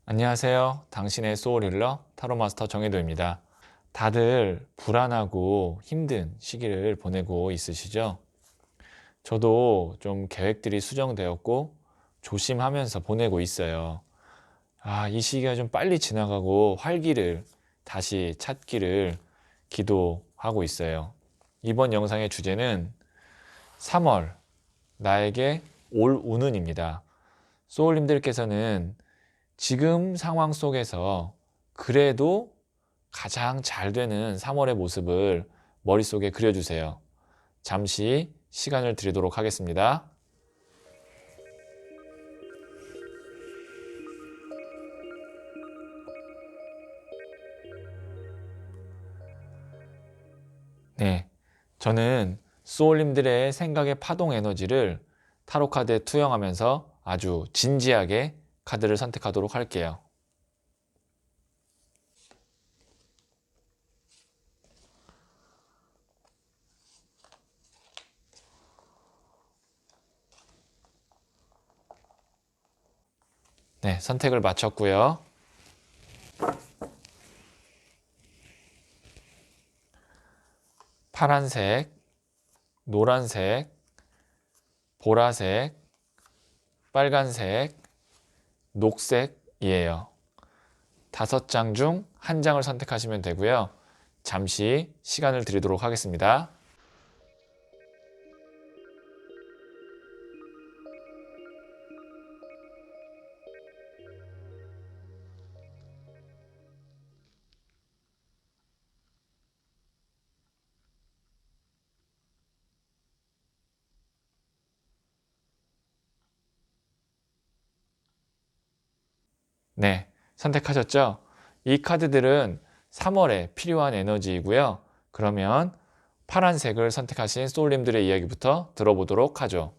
안녕하세요. 당신의 소울힐러 타로마스터 정혜도입니다. 다들 불안하고 힘든 시기를 보내고 있으시죠? 저도 좀 계획들이 수정되었고 조심하면서 보내고 있어요. 이 시기가 좀 빨리 지나가고 활기를 다시 찾기를 기도하고 있어요. 이번 영상의 주제는 3월 나에게 올 운은입니다. 소울님들께서는 지금 상황 속에서 그래도 가장 잘 되는 3월의 모습을 머릿속에 그려주세요. 잠시 시간을 드리도록 하겠습니다. 네, 저는 소울님들의 생각의 파동 에너지를 타로 카드에 투영하면서 아주 진지하게 카드를 선택하도록 할게요. 네, 선택을 마쳤고요. 파란색, 노란색, 보라색, 빨간색, 녹색이에요. 5장 중 1장을 선택하시면 되고요. 잠시 시간을 드리도록 하겠습니다. 네, 선택하셨죠? 이 카드들은 3월에 필요한 에너지이고요. 그러면 파란색을 선택하신 소울님들의 이야기부터 들어보도록 하죠.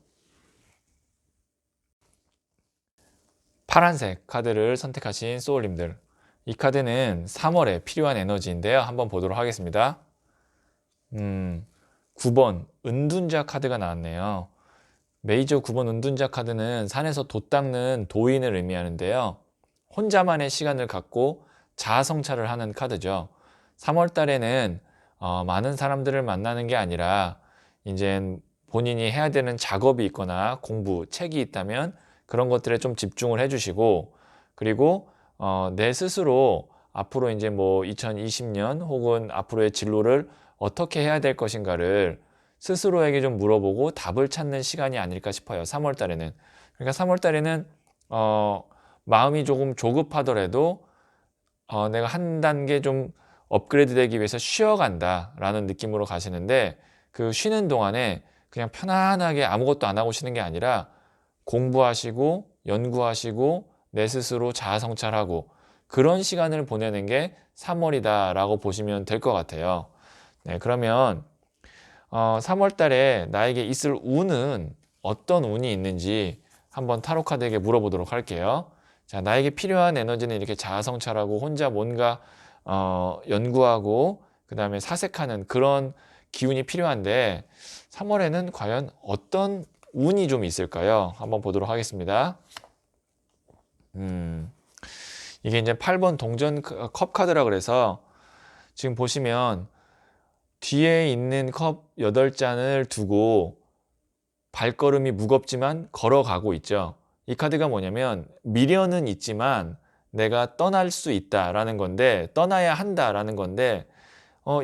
파란색 카드를 선택하신 소울님들, 이 카드는 3월에 필요한 에너지인데요. 한번 보도록 하겠습니다. 9번 은둔자 카드가 나왔네요. 메이저 9번 은둔자 카드는 산에서 돛 닦는 도인을 의미하는데요. 혼자만의 시간을 갖고 자아성찰을 하는 카드죠. 3월 달에는 많은 사람들을 만나는 게 아니라 이제 본인이 해야 되는 작업이 있거나 공부, 책이 있다면 그런 것들에 좀 집중을 해주시고, 그리고 내 스스로 앞으로 이제 뭐 2020년 혹은 앞으로의 진로를 어떻게 해야 될 것인가를 스스로에게 좀 물어보고 답을 찾는 시간이 아닐까 싶어요. 3월 달에는. 그러니까 3월 달에는 마음이 조금 조급하더라도 내가 한 단계 좀 업그레이드 되기 위해서 쉬어간다 라는 느낌으로 가시는데, 그 쉬는 동안에 그냥 편안하게 아무것도 안 하고 쉬는 게 아니라 공부하시고 연구하시고 내 스스로 자아성찰하고 그런 시간을 보내는 게 3월이다 라고 보시면 될 것 같아요. 네, 그러면 3월 달에 나에게 있을 운은 어떤 운이 있는지 한번 타로 카드에게 물어보도록 할게요. 자, 나에게 필요한 에너지는 이렇게 자아성찰하고 혼자 뭔가 연구하고 그 다음에 사색하는 그런 기운이 필요한데, 3월에는 과연 어떤 운이 좀 있을까요? 한번 보도록 하겠습니다. 이게 이제 8번 동전 컵 카드라 그래서 지금 보시면 뒤에 있는 컵 8잔을 두고 발걸음이 무겁지만 걸어가고 있죠. 이 카드가 뭐냐면 미련은 있지만 내가 떠날 수 있다라는 건데, 떠나야 한다라는 건데,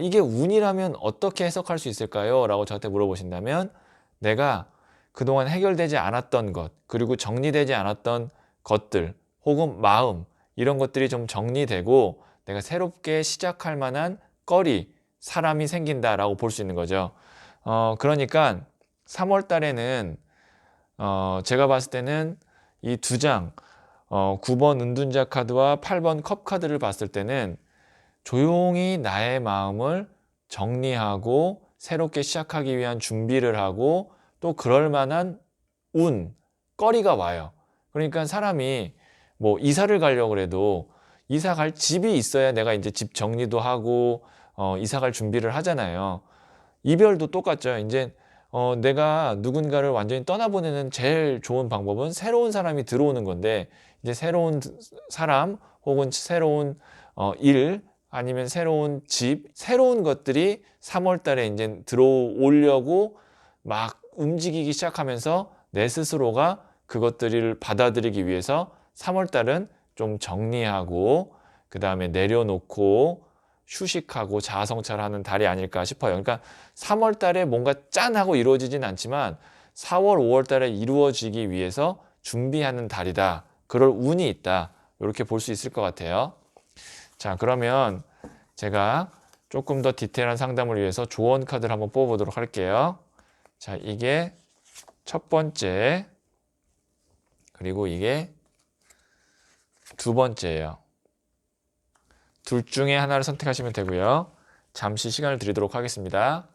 이게 운이라면 어떻게 해석할 수 있을까요? 라고 저한테 물어보신다면, 내가 그동안 해결되지 않았던 것, 그리고 정리되지 않았던 것들, 혹은 마음, 이런 것들이 좀 정리되고 내가 새롭게 시작할 만한 거리, 사람이 생긴다라고 볼 수 있는 거죠. 그러니까 3월 달에는 제가 봤을 때는 이 2장, 9번 은둔자 카드와 8번 컵 카드를 봤을 때는 조용히 나의 마음을 정리하고 새롭게 시작하기 위한 준비를 하고 또 그럴 만한 운, 거리가 와요. 그러니까 사람이 뭐 이사를 가려고 해도 이사 갈 집이 있어야 내가 이제 집 정리도 하고 이사 갈 준비를 하잖아요. 이별도 똑같죠. 이제 내가 누군가를 완전히 떠나보내는 제일 좋은 방법은 새로운 사람이 들어오는 건데, 이제 새로운 사람 혹은 새로운 일 아니면 새로운 집, 새로운 것들이 3월 달에 이제 들어오려고 막 움직이기 시작하면서 내 스스로가 그것들을 받아들이기 위해서 3월 달은 좀 정리하고 그 다음에 내려놓고 휴식하고 자아성찰하는 달이 아닐까 싶어요. 그러니까 3월 달에 뭔가 짠 하고 이루어지진 않지만 4월, 5월 달에 이루어지기 위해서 준비하는 달이다. 그럴 운이 있다. 이렇게 볼 수 있을 것 같아요. 자, 그러면 제가 조금 더 디테일한 상담을 위해서 조언 카드를 한번 뽑아보도록 할게요. 자, 이게 첫 번째, 그리고 이게 두 번째예요. 둘 중에 하나를 선택하시면 되고요. 잠시 시간을 드리도록 하겠습니다.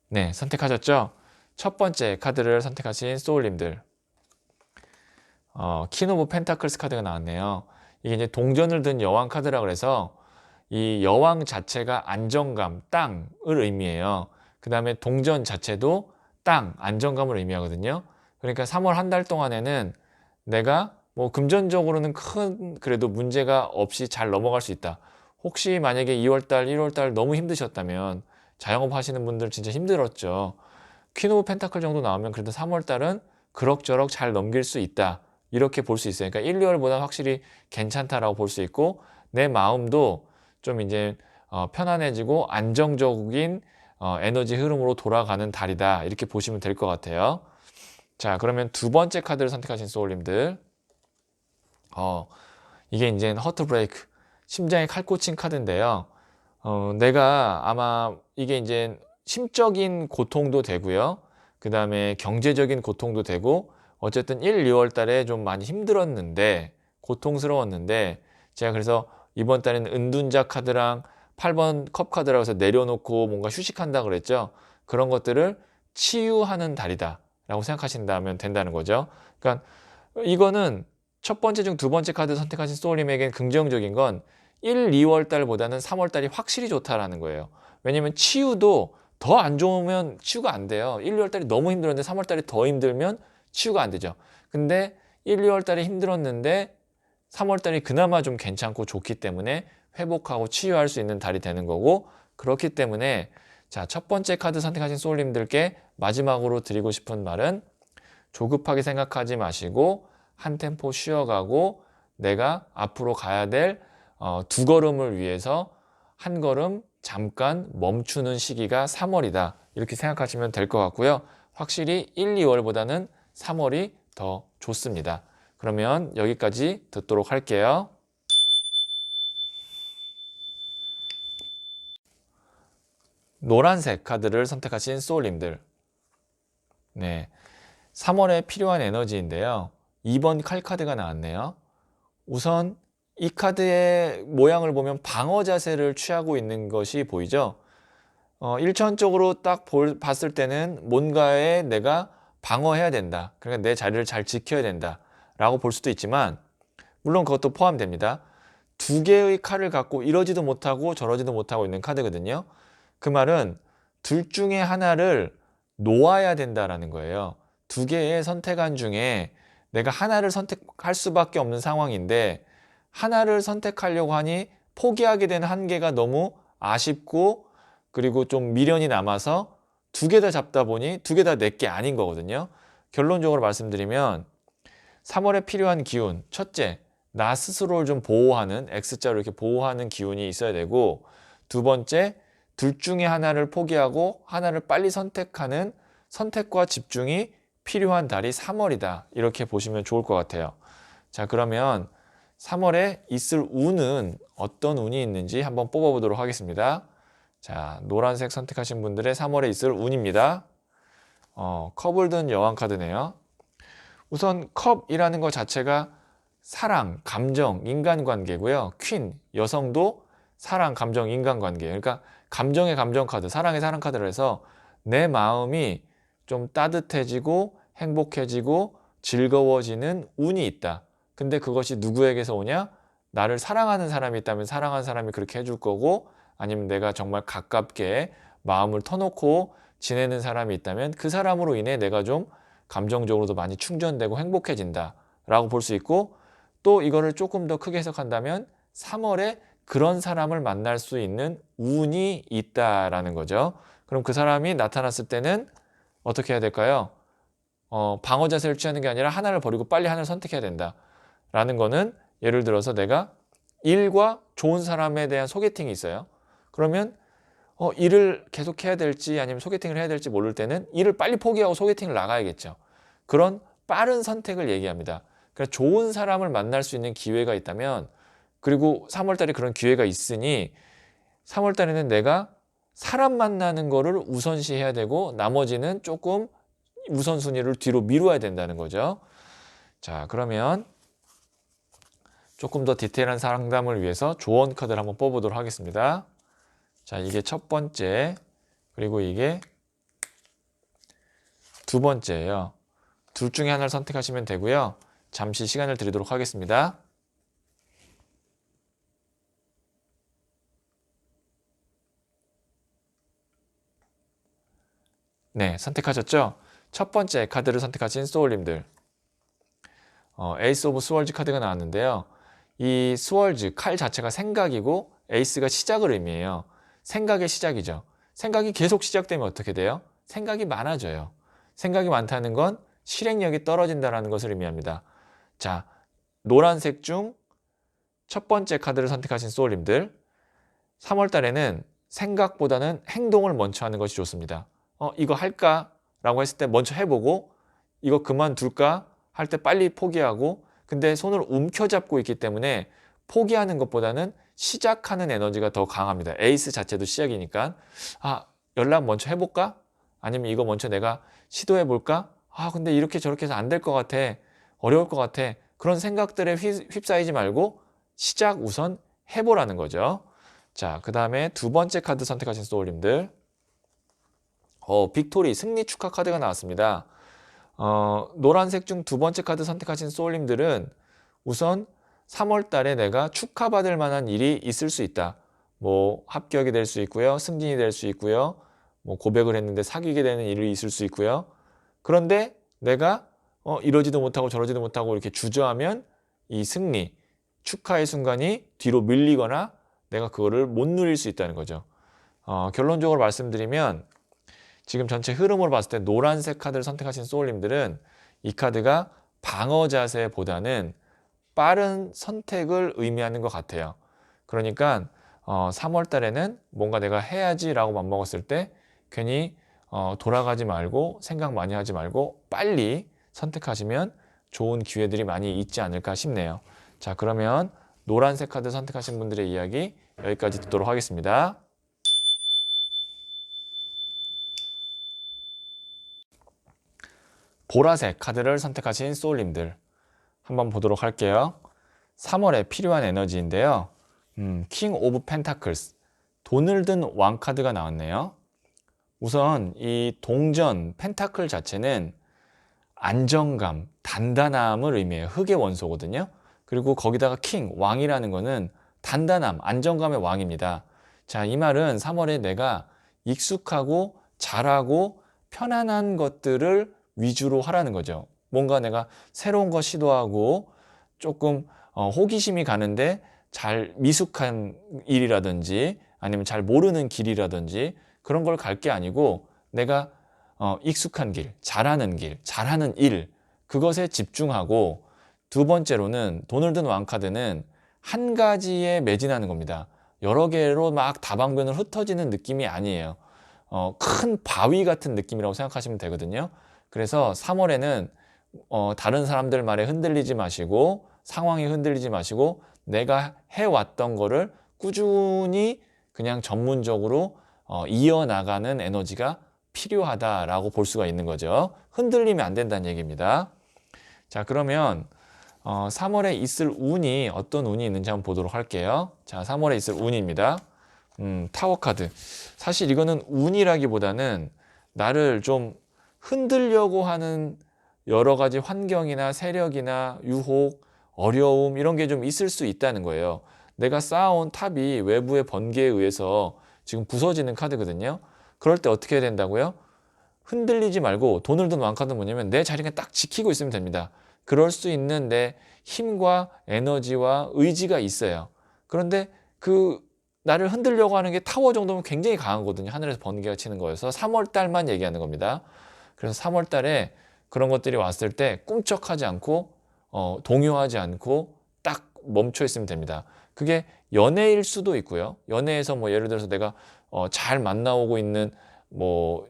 네, 선택하셨죠? 첫 번째 카드를 선택하신 소울님들. 퀸 오브 펜타클스 카드가 나왔네요. 이게 이제 동전을 든 여왕 카드라 그래서 이 여왕 자체가 안정감, 땅을 의미해요. 그 다음에 동전 자체도 땅, 안정감을 의미하거든요. 그러니까 3월 한 달 동안에는 내가 뭐 금전적으로는 큰 그래도 문제가 없이 잘 넘어갈 수 있다. 혹시 만약에 2월 달, 1월 달 너무 힘드셨다면 자영업 하시는 분들 진짜 힘들었죠. 퀸 오브 펜타클 정도 나오면 그래도 3월 달은 그럭저럭 잘 넘길 수 있다. 이렇게 볼 수 있어요. 그러니까 1, 2월보다 확실히 괜찮다라고 볼 수 있고 내 마음도 좀 이제 편안해지고 안정적인 에너지 흐름으로 돌아가는 달이다. 이렇게 보시면 될 것 같아요. 자, 그러면 두 번째 카드를 선택하신 소울님들. 이게 이제 허트 브레이크, 심장에 칼 꽂힌 카드인데요. 내가 아마 이게 이제 심적인 고통도 되고요. 그 다음에 경제적인 고통도 되고, 어쨌든 1, 2월 달에 좀 많이 힘들었는데, 고통스러웠는데, 제가 그래서 이번 달에는 은둔자 카드랑 8번 컵 카드라고 해서 내려놓고 뭔가 휴식한다 그랬죠. 그런 것들을 치유하는 달이다 라고 생각하신다면 된다는 거죠. 그러니까 이거는 첫 번째 중 두 번째 카드 선택하신 소울님에겐 긍정적인 건 1, 2월 달보다는 3월 달이 확실히 좋다라는 거예요. 왜냐면 치유도 더 안 좋으면 치유가 안 돼요. 1, 2월 달이 너무 힘들었는데 3월 달이 더 힘들면 치유가 안 되죠. 근데 1, 2월 달이 힘들었는데 3월 달이 그나마 좀 괜찮고 좋기 때문에 회복하고 치유할 수 있는 달이 되는 거고, 그렇기 때문에 자, 첫 번째 카드 선택하신 소울님들께 마지막으로 드리고 싶은 말은 조급하게 생각하지 마시고 한 템포 쉬어가고 내가 앞으로 가야 될 두 걸음을 위해서 한 걸음 잠깐 멈추는 시기가 3월이다. 이렇게 생각하시면 될 것 같고요. 확실히 1, 2월보다는 3월이 더 좋습니다. 그러면 여기까지 듣도록 할게요. 노란색 카드를 선택하신 소울님들. 네, 3월에 필요한 에너지인데요. 2번 칼 카드가 나왔네요. 우선 이 카드의 모양을 보면 방어 자세를 취하고 있는 것이 보이죠. 일차원적으로 딱 봤을 때는 뭔가에 내가 방어해야 된다. 그러니까 내 자리를 잘 지켜야 된다. 라고 볼 수도 있지만, 물론 그것도 포함됩니다. 두 개의 칼을 갖고 이러지도 못하고 저러지도 못하고 있는 카드거든요. 그 말은 둘 중에 하나를 놓아야 된다라는 거예요. 두 개의 선택안 중에 내가 하나를 선택할 수밖에 없는 상황인데, 하나를 선택하려고 하니 포기하게 된 한계가 너무 아쉽고, 그리고 좀 미련이 남아서 두 개 다 잡다 보니 두 개 다 내 게 아닌 거거든요. 결론적으로 말씀드리면 3월에 필요한 기운, 첫째, 나 스스로를 좀 보호하는, X자로 이렇게 보호하는 기운이 있어야 되고, 두 번째, 둘 중에 하나를 포기하고 하나를 빨리 선택하는 선택과 집중이 필요한 달이 3월이다. 이렇게 보시면 좋을 것 같아요. 자, 그러면 3월에 있을 운은 어떤 운이 있는지 한번 뽑아보도록 하겠습니다. 자, 노란색 선택하신 분들의 3월에 있을 운입니다. 컵을 든 여왕 카드네요. 우선 컵이라는 것 자체가 사랑, 감정, 인간관계고요. 퀸, 여성도 사랑, 감정, 인간관계. 그러니까 감정의 감정 카드, 사랑의 사랑 카드를 해서 내 마음이 좀 따뜻해지고 행복해지고 즐거워지는 운이 있다. 근데 그것이 누구에게서 오냐? 나를 사랑하는 사람이 있다면 사랑하는 사람이 그렇게 해줄 거고, 아니면 내가 정말 가깝게 마음을 터놓고 지내는 사람이 있다면 그 사람으로 인해 내가 좀 감정적으로도 많이 충전되고 행복해진다 라고 볼 수 있고, 또 이거를 조금 더 크게 해석한다면 3월에 그런 사람을 만날 수 있는 운이 있다라는 거죠. 그럼 그 사람이 나타났을 때는 어떻게 해야 될까요? 방어 자세를 취하는 게 아니라 하나를 버리고 빨리 하나를 선택해야 된다 라는 거는, 예를 들어서 내가 일과 좋은 사람에 대한 소개팅이 있어요. 그러면 일을 계속 해야 될지 아니면 소개팅을 해야 될지 모를 때는 일을 빨리 포기하고 소개팅을 나가야겠죠. 그런 빠른 선택을 얘기합니다. 그러니까 좋은 사람을 만날 수 있는 기회가 있다면, 그리고 3월 달에 그런 기회가 있으니 3월 달에는 내가 사람 만나는 거를 우선시해야 되고 나머지는 조금 우선순위를 뒤로 미뤄야 된다는 거죠. 자, 그러면 조금 더 디테일한 상담을 위해서 조언 카드를 한번 뽑아보도록 하겠습니다. 자, 이게 첫 번째, 그리고 이게 두 번째예요. 둘 중에 하나를 선택하시면 되고요. 잠시 시간을 드리도록 하겠습니다. 네, 선택하셨죠? 첫 번째 카드를 선택하신 소울님들, 에이스 오브 스월즈 카드가 나왔는데요. 이 스월즈, 칼 자체가 생각이고 에이스가 시작을 의미해요. 생각의 시작이죠. 생각이 계속 시작되면 어떻게 돼요? 생각이 많아져요. 생각이 많다는 건 실행력이 떨어진다는 것을 의미합니다. 자, 노란색 중 첫 번째 카드를 선택하신 소울님들, 3월 달에는 생각보다는 행동을 먼저 하는 것이 좋습니다. 이거 할까? 라고 했을 때 먼저 해보고, 이거 그만둘까? 할 때 빨리 포기하고, 근데 손을 움켜잡고 있기 때문에 포기하는 것보다는 시작하는 에너지가 더 강합니다. 에이스 자체도 시작이니까. 연락 먼저 해볼까? 아니면 이거 먼저 내가 시도해볼까? 근데 이렇게 저렇게 해서 안 될 것 같아. 어려울 것 같아. 그런 생각들에 휩싸이지 말고 시작 우선 해보라는 거죠. 자, 그 다음에 두 번째 카드 선택하신 소울님들, 빅토리, 승리 축하 카드가 나왔습니다. 노란색 중 두 번째 카드 선택하신 소울님들은 우선 3월 달에 내가 축하받을 만한 일이 있을 수 있다. 뭐 합격이 될 수 있고요. 승진이 될 수 있고요. 뭐 고백을 했는데 사귀게 되는 일이 있을 수 있고요. 그런데 내가 이러지도 못하고 저러지도 못하고 이렇게 주저하면 이 승리, 축하의 순간이 뒤로 밀리거나 내가 그거를 못 누릴 수 있다는 거죠. 결론적으로 말씀드리면, 지금 전체 흐름으로 봤을 때 노란색 카드를 선택하신 소울님들은 이 카드가 방어 자세보다는 빠른 선택을 의미하는 것 같아요. 그러니까 3월 달에는 뭔가 내가 해야지 라고 맘먹었을 때 괜히 돌아가지 말고 생각 많이 하지 말고 빨리 선택하시면 좋은 기회들이 많이 있지 않을까 싶네요. 자, 그러면 노란색 카드 선택하신 분들의 이야기 여기까지 듣도록 하겠습니다. 보라색 카드를 선택하신 소울님들 한번 보도록 할게요. 3월에 필요한 에너지인데요. 킹 오브 펜타클스, 돈을 든 왕 카드가 나왔네요. 우선 이 동전 펜타클 자체는 안정감, 단단함을 의미해요. 흙의 원소거든요. 그리고 거기다가 킹, 왕이라는 거는 단단함, 안정감의 왕입니다. 자, 이 말은 3월에 내가 익숙하고 잘하고 편안한 것들을 위주로 하라는 거죠. 뭔가 내가 새로운 거 시도하고 조금 호기심이 가는데 잘 미숙한 일이라든지 아니면 잘 모르는 길이라든지 그런 걸 갈 게 아니고, 내가 익숙한 길, 잘하는 길, 잘하는 일, 그것에 집중하고, 두 번째로는 돈을 든 왕카드는 한 가지에 매진하는 겁니다. 여러 개로 막 다방면으로 흩어지는 느낌이 아니에요. 큰 바위 같은 느낌이라고 생각하시면 되거든요. 그래서 3월에는 다른 사람들 말에 흔들리지 마시고 상황에 흔들리지 마시고 내가 해왔던 거를 꾸준히 그냥 전문적으로 이어나가는 에너지가 필요하다라고 볼 수가 있는 거죠. 흔들리면 안 된다는 얘기입니다. 자, 그러면 3월에 있을 운이 어떤 운이 있는지 한번 보도록 할게요. 자, 3월에 있을 운입니다. 타워 카드. 사실 이거는 운이라기보다는 나를 좀 흔들려고 하는 여러 가지 환경이나 세력이나 유혹, 어려움 이런 게 좀 있을 수 있다는 거예요. 내가 쌓아온 탑이 외부의 번개에 의해서 지금 부서지는 카드거든요. 그럴 때 어떻게 해야 된다고요? 흔들리지 말고 돈을 든 왕카드는 뭐냐면 내 자리가 딱 지키고 있으면 됩니다. 그럴 수 있는 내 힘과 에너지와 의지가 있어요. 그런데 그 나를 흔들려고 하는 게 타워 정도면 굉장히 강하거든요. 하늘에서 번개가 치는 거여서 3월 달만 얘기하는 겁니다. 그래서 3월 달에 그런 것들이 왔을 때 꿈쩍하지 않고 동요하지 않고 딱 멈춰 있으면 됩니다. 그게 연애일 수도 있고요. 연애에서 뭐 예를 들어서 내가 잘 만나오고 있는 뭐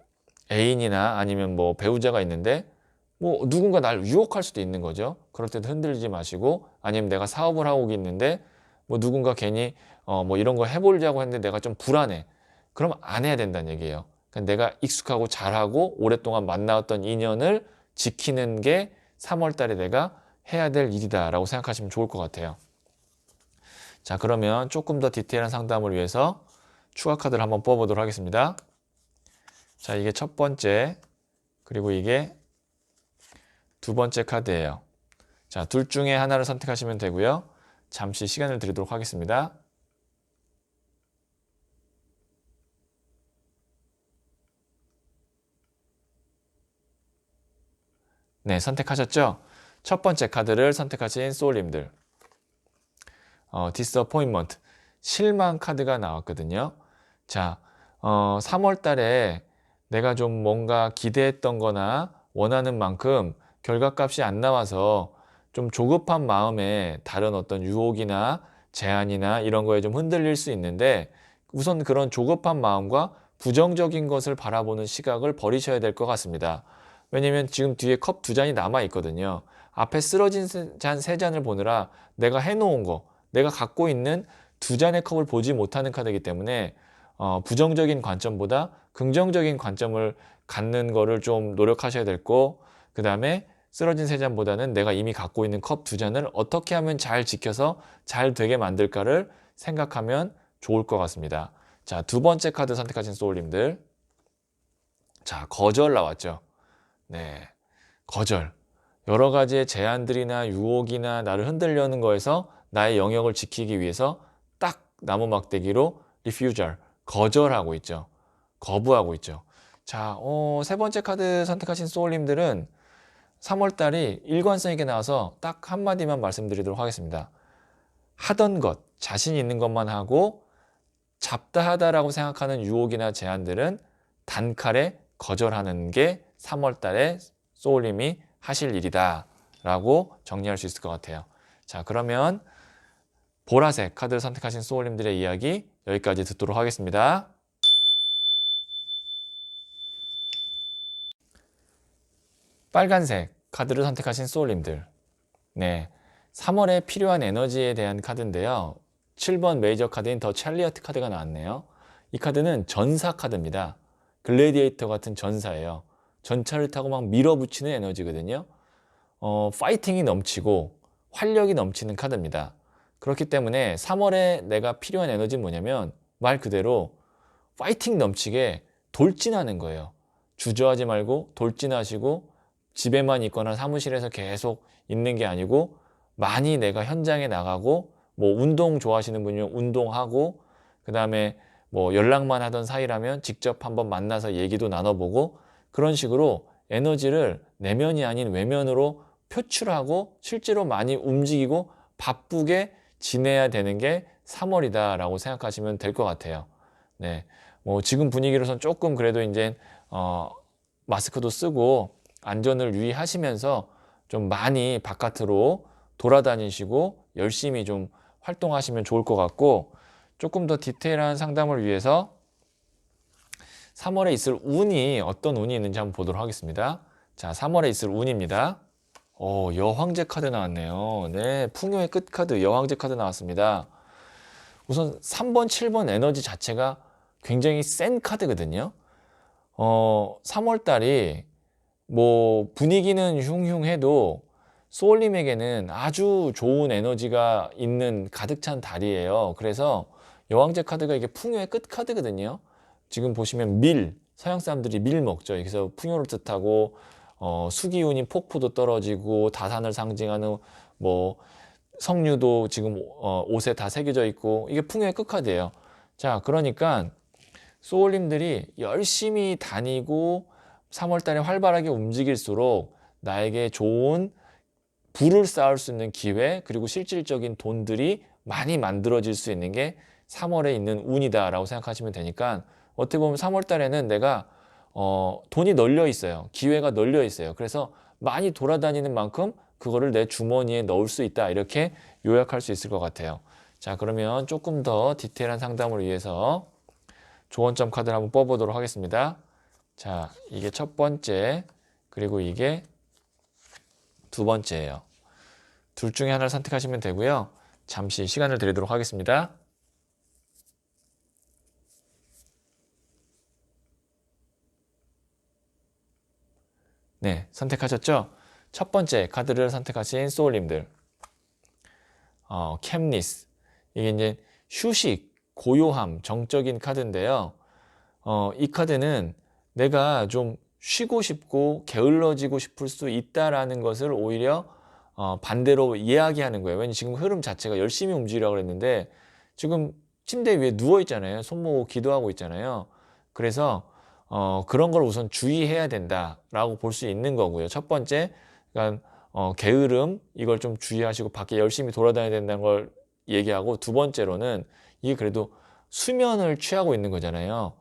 애인이나 아니면 뭐 배우자가 있는데 뭐 누군가 날 유혹할 수도 있는 거죠. 그럴 때도 흔들리지 마시고, 아니면 내가 사업을 하고 있는데 뭐 누군가 괜히 뭐 이런 거 해보려고 했는데 내가 좀 불안해. 그럼 안 해야 된다는 얘기예요. 그러니까 내가 익숙하고 잘하고 오랫동안 만나왔던 인연을 지키는 게 3월 달에 내가 해야 될 일이다라고 생각하시면 좋을 것 같아요. 자, 그러면 조금 더 디테일한 상담을 위해서 추가 카드를 한번 뽑아보도록 하겠습니다. 자, 이게 첫 번째, 그리고 이게 두 번째 카드예요. 자, 둘 중에 하나를 선택하시면 되고요. 잠시 시간을 드리도록 하겠습니다. 네, 선택하셨죠? 첫 번째 카드를 선택하신 소울님들, disappointment, 실망 카드가 나왔거든요. 자, 3월 달에 내가 좀 뭔가 기대했던 거나 원하는 만큼 결과값이 안 나와서 좀 조급한 마음에 다른 어떤 유혹이나 제안이나 이런 거에 좀 흔들릴 수 있는데, 우선 그런 조급한 마음과 부정적인 것을 바라보는 시각을 버리셔야 될 것 같습니다. 왜냐면 지금 뒤에 컵 두 잔이 남아 있거든요. 앞에 쓰러진 잔 세 잔을 보느라 내가 해놓은 거, 내가 갖고 있는 두 잔의 컵을 보지 못하는 카드이기 때문에 부정적인 관점보다 긍정적인 관점을 갖는 거를 좀 노력하셔야 될 거, 그 다음에 쓰러진 세 잔보다는 내가 이미 갖고 있는 컵 두 잔을 어떻게 하면 잘 지켜서 잘 되게 만들까를 생각하면 좋을 것 같습니다. 자, 두 번째 카드 선택하신 소울님들, 자, 거절 나왔죠. 네, 거절. 여러 가지의 제안들이나 유혹이나 나를 흔들려는 거에서 나의 영역을 지키기 위해서 딱 나무 막대기로 refusal, 거절하고 있죠. 거부하고 있죠. 자, 세 번째 카드 선택하신 소울님들은 3월 달이 일관성 있게 나와서 딱 한마디만 말씀드리도록 하겠습니다. 하던 것, 자신 있는 것만 하고 잡다하다라고 생각하는 유혹이나 제안들은 단칼에 거절하는 게 3월 달에 소울님이 하실 일이다 라고 정리할 수 있을 것 같아요. 자, 그러면 보라색 카드를 선택하신 소울님들의 이야기 여기까지 듣도록 하겠습니다. 빨간색 카드를 선택하신 소울님들, 네, 3월에 필요한 에너지에 대한 카드인데요. 7번 메이저 카드인 더 찰리어트 카드가 나왔네요. 이 카드는 전사 카드입니다. 글래디에이터 같은 전사예요. 전차를 타고 막 밀어붙이는 에너지거든요. 파이팅이 넘치고 활력이 넘치는 카드입니다. 그렇기 때문에 3월에 내가 필요한 에너지는 뭐냐면 말 그대로 파이팅 넘치게 돌진하는 거예요. 주저하지 말고 돌진하시고, 집에만 있거나 사무실에서 계속 있는 게 아니고 많이 내가 현장에 나가고, 뭐 운동 좋아하시는 분이면 운동하고, 그 다음에 뭐 연락만 하던 사이라면 직접 한번 만나서 얘기도 나눠보고, 그런 식으로 에너지를 내면이 아닌 외면으로 표출하고 실제로 많이 움직이고 바쁘게 지내야 되는 게 3월이다 라고 생각하시면 될 것 같아요. 네, 뭐 지금 분위기로선 조금 그래도 이제 마스크도 쓰고 안전을 유의하시면서 좀 많이 바깥으로 돌아다니시고 열심히 좀 활동하시면 좋을 것 같고, 조금 더 디테일한 상담을 위해서 3월에 있을 운이 어떤 운이 있는지 한번 보도록 하겠습니다. 자, 3월에 있을 운입니다. 여황제 카드 나왔네요. 네, 풍요의 끝 카드 여황제 카드 나왔습니다. 우선 3번, 7번 에너지 자체가 굉장히 센 카드거든요. 3월 달이 뭐 분위기는 흉흉해도 소울님에게는 아주 좋은 에너지가 있는 가득 찬 달이에요. 그래서 여왕제 카드가 이게 풍요의 끝 카드거든요. 지금 보시면 서양 사람들이 밀 먹죠. 여기서 풍요를 뜻하고 수기운인 폭포도 떨어지고 다산을 상징하는 뭐 석류도 지금 옷에 다 새겨져 있고 이게 풍요의 끝카드예요. 자, 그러니까 소울님들이 열심히 다니고 3월 달에 활발하게 움직일수록 나에게 좋은 부를 쌓을 수 있는 기회, 그리고 실질적인 돈들이 많이 만들어질 수 있는 게 3월에 있는 운이다라고 생각하시면 되니까, 어떻게 보면 3월 달에는 내가 돈이 널려 있어요. 기회가 널려 있어요. 그래서 많이 돌아다니는 만큼 그거를 내 주머니에 넣을 수 있다, 이렇게 요약할 수 있을 것 같아요. 자, 그러면 조금 더 디테일한 상담을 위해서 조언점 카드를 한번 뽑아보도록 하겠습니다. 자, 이게 첫 번째, 그리고 이게 두 번째예요. 둘 중에 하나를 선택하시면 되고요. 잠시 시간을 드리도록 하겠습니다. 네, 선택하셨죠? 첫 번째 카드를 선택하신 소울님들, 캡니스. 이게 이제 휴식, 고요함, 정적인 카드인데요. 이 카드는 내가 좀 쉬고 싶고 게을러지고 싶을 수 있다라는 것을 오히려 반대로 이야기하는 거예요. 왜냐면 지금 흐름 자체가 열심히 움직이라고 그랬는데 지금 침대 위에 누워 있잖아요. 손 모으고 기도하고 있잖아요. 그래서 그런 걸 우선 주의해야 된다라고 볼 수 있는 거고요. 첫 번째, 그러니까 게으름, 이걸 좀 주의하시고 밖에 열심히 돌아다녀야 된다는 걸 얘기하고, 두 번째로는 이게 그래도 수면을 취하고 있는 거잖아요.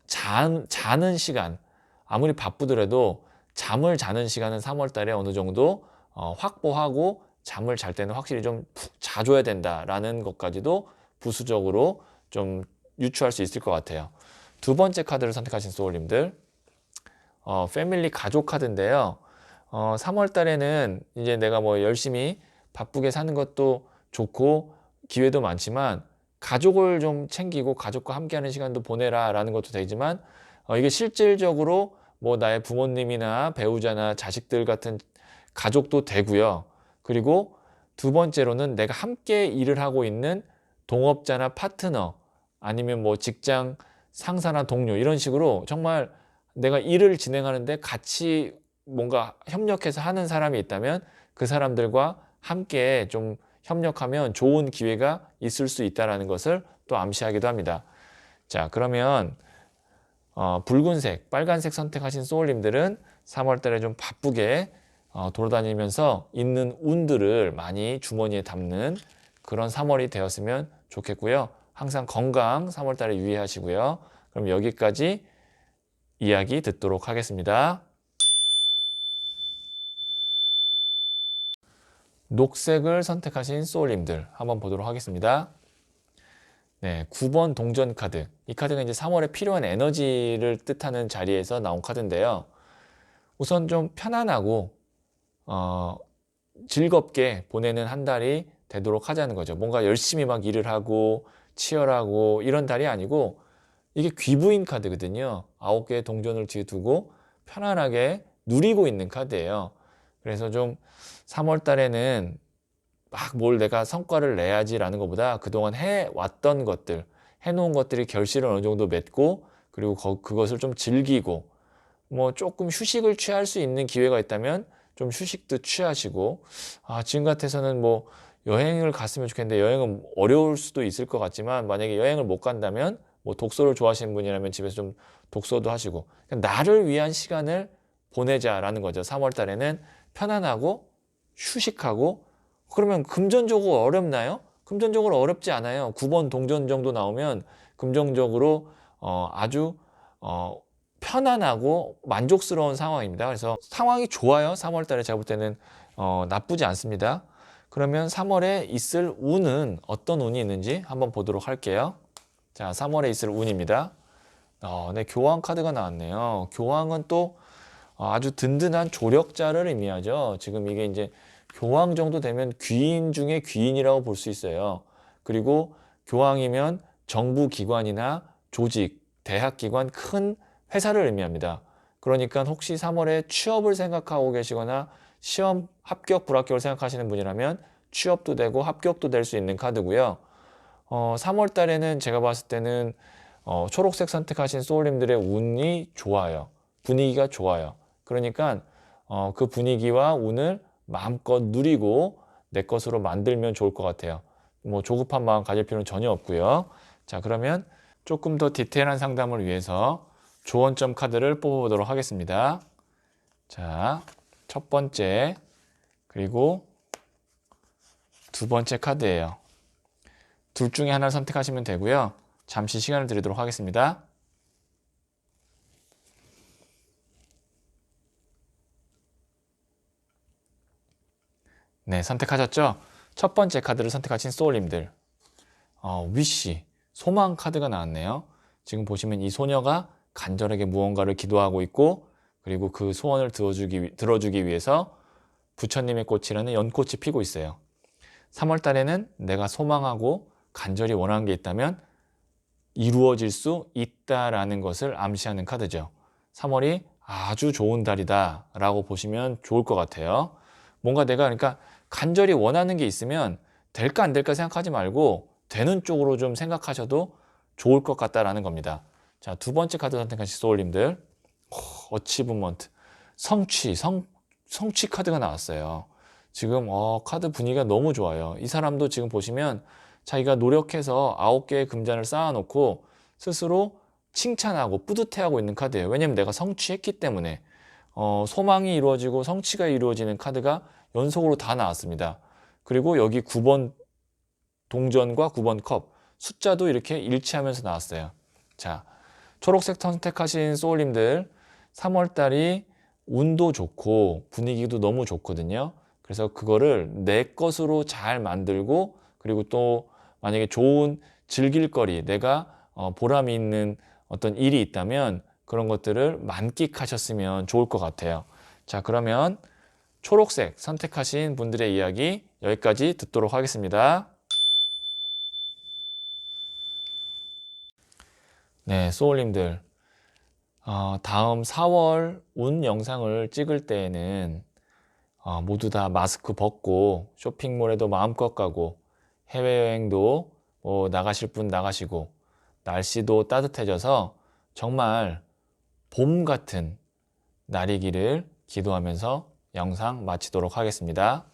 자는 시간, 아무리 바쁘더라도 잠을 자는 시간은 3월 달에 어느 정도 확보하고, 잠을 잘 때는 확실히 좀 푹 자줘야 된다라는 것까지도 부수적으로 좀 유추할 수 있을 것 같아요. 두 번째 카드를 선택하신 소울님들, 패밀리 가족 카드인데요. 3월 달에는 이제 내가 뭐 열심히 바쁘게 사는 것도 좋고 기회도 많지만, 가족을 좀 챙기고 가족과 함께하는 시간도 보내라 라는 것도 되지만, 이게 실질적으로 뭐 나의 부모님이나 배우자나 자식들 같은 가족도 되고요. 그리고 두 번째로는 내가 함께 일을 하고 있는 동업자나 파트너, 아니면 뭐 직장 상사나 동료, 이런 식으로 정말 내가 일을 진행하는데 같이 뭔가 협력해서 하는 사람이 있다면 그 사람들과 함께 좀 협력하면 좋은 기회가 있을 수 있다는 것을 또 암시하기도 합니다. 자, 그러면 붉은색, 빨간색 선택하신 소울님들은 3월 달에 좀 바쁘게 돌아다니면서 있는 운들을 많이 주머니에 담는 그런 3월이 되었으면 좋겠고요. 항상 건강 3월 달에 유의하시고요. 그럼 여기까지 이야기 듣도록 하겠습니다. 녹색을 선택하신 소울님들 한번 보도록 하겠습니다. 네, 9번 동전 카드. 이 카드가 이제 3월에 필요한 에너지를 뜻하는 자리에서 나온 카드인데요. 우선 좀 편안하고 즐겁게 보내는 한 달이 되도록 하자는 거죠. 뭔가 열심히 막 일을 하고 치열하고 이런 달이 아니고, 이게 귀부인 카드거든요. 9개의 동전을 뒤에 두고 편안하게 누리고 있는 카드예요. 그래서 좀 3월 달에는 막 뭘 내가 성과를 내야지라는 것보다 그동안 해왔던 것들, 해놓은 것들이 결실을 어느 정도 맺고, 그리고 그것을 좀 즐기고, 뭐 조금 휴식을 취할 수 있는 기회가 있다면 좀 휴식도 취하시고, 지금 같아서는 뭐 여행을 갔으면 좋겠는데 여행은 어려울 수도 있을 것 같지만, 만약에 여행을 못 간다면 뭐 독서를 좋아하시는 분이라면 집에서 좀 독서도 하시고, 나를 위한 시간을 보내자라는 거죠. 3월 달에는 편안하고 휴식하고. 그러면 금전적으로 어렵나요? 금전적으로 어렵지 않아요. 9번 동전 정도 나오면 금전적으로 아주 편안하고 만족스러운 상황입니다. 그래서 상황이 좋아요. 3월 달에 제가 볼 때는 나쁘지 않습니다. 그러면 3월에 있을 운은 어떤 운이 있는지 한번 보도록 할게요. 자, 3월에 있을 운입니다. 네, 교황 카드가 나왔네요. 교황은 또 아주 든든한 조력자를 의미하죠. 지금 이게 이제 교황 정도 되면 귀인 중에 귀인이라고 볼 수 있어요. 그리고 교황이면 정부 기관이나 조직, 대학기관, 큰 회사를 의미합니다. 그러니까 혹시 3월에 취업을 생각하고 계시거나 시험 합격, 불합격을 생각하시는 분이라면 취업도 되고 합격도 될 수 있는 카드고요. 3월 달에는 제가 봤을 때는 초록색 선택하신 소울님들의 운이 좋아요. 분위기가 좋아요. 그러니까 그 분위기와 운을 마음껏 누리고 내 것으로 만들면 좋을 것 같아요. 뭐 조급한 마음 가질 필요는 전혀 없고요. 자, 그러면 조금 더 디테일한 상담을 위해서 조언점 카드를 뽑아보도록 하겠습니다. 자, 첫 번째 그리고 두 번째 카드예요. 둘 중에 하나를 선택하시면 되고요. 잠시 시간을 드리도록 하겠습니다. 네, 선택하셨죠? 첫 번째 카드를 선택하신 소울님들, 위시, 소망 카드가 나왔네요. 지금 보시면 이 소녀가 간절하게 무언가를 기도하고 있고, 그리고 그 소원을 들어주기 위해서 부처님의 꽃이라는 연꽃이 피고 있어요. 3월 달에는 내가 소망하고 간절히 원하는 게 있다면 이루어질 수 있다라는 것을 암시하는 카드죠. 3월이 아주 좋은 달이다 라고 보시면 좋을 것 같아요. 뭔가 내가 그러니까 간절히 원하는 게 있으면 될까 안 될까 생각하지 말고 되는 쪽으로 좀 생각하셔도 좋을 것 같다라는 겁니다. 자, 두 번째 카드 선택하신 소울님들, 어치브먼트, 성취 카드가 나왔어요. 지금 카드 분위기가 너무 좋아요. 이 사람도 지금 보시면 자기가 노력해서 9개의 금잔을 쌓아놓고 스스로 칭찬하고 뿌듯해하고 있는 카드예요. 왜냐면 내가 성취했기 때문에 소망이 이루어지고 성취가 이루어지는 카드가 연속으로 다 나왔습니다. 그리고 여기 9번 동전과 9번 컵 숫자도 이렇게 일치하면서 나왔어요. 자, 초록색 선택하신 소울님들 3월달이 운도 좋고 분위기도 너무 좋거든요. 그래서 그거를 내 것으로 잘 만들고 그리고 또 만약에 좋은 즐길 거리, 내가 보람이 있는 어떤 일이 있다면 그런 것들을 만끽하셨으면 좋을 것 같아요. 자, 그러면 초록색 선택하신 분들의 이야기 여기까지 듣도록 하겠습니다. 네, 소울님들. 다음 4월 운 영상을 찍을 때에는 모두 다 마스크 벗고 쇼핑몰에도 마음껏 가고 해외여행도 나가실 분 나가시고 날씨도 따뜻해져서 정말 봄 같은 날이기를 기도하면서 영상 마치도록 하겠습니다.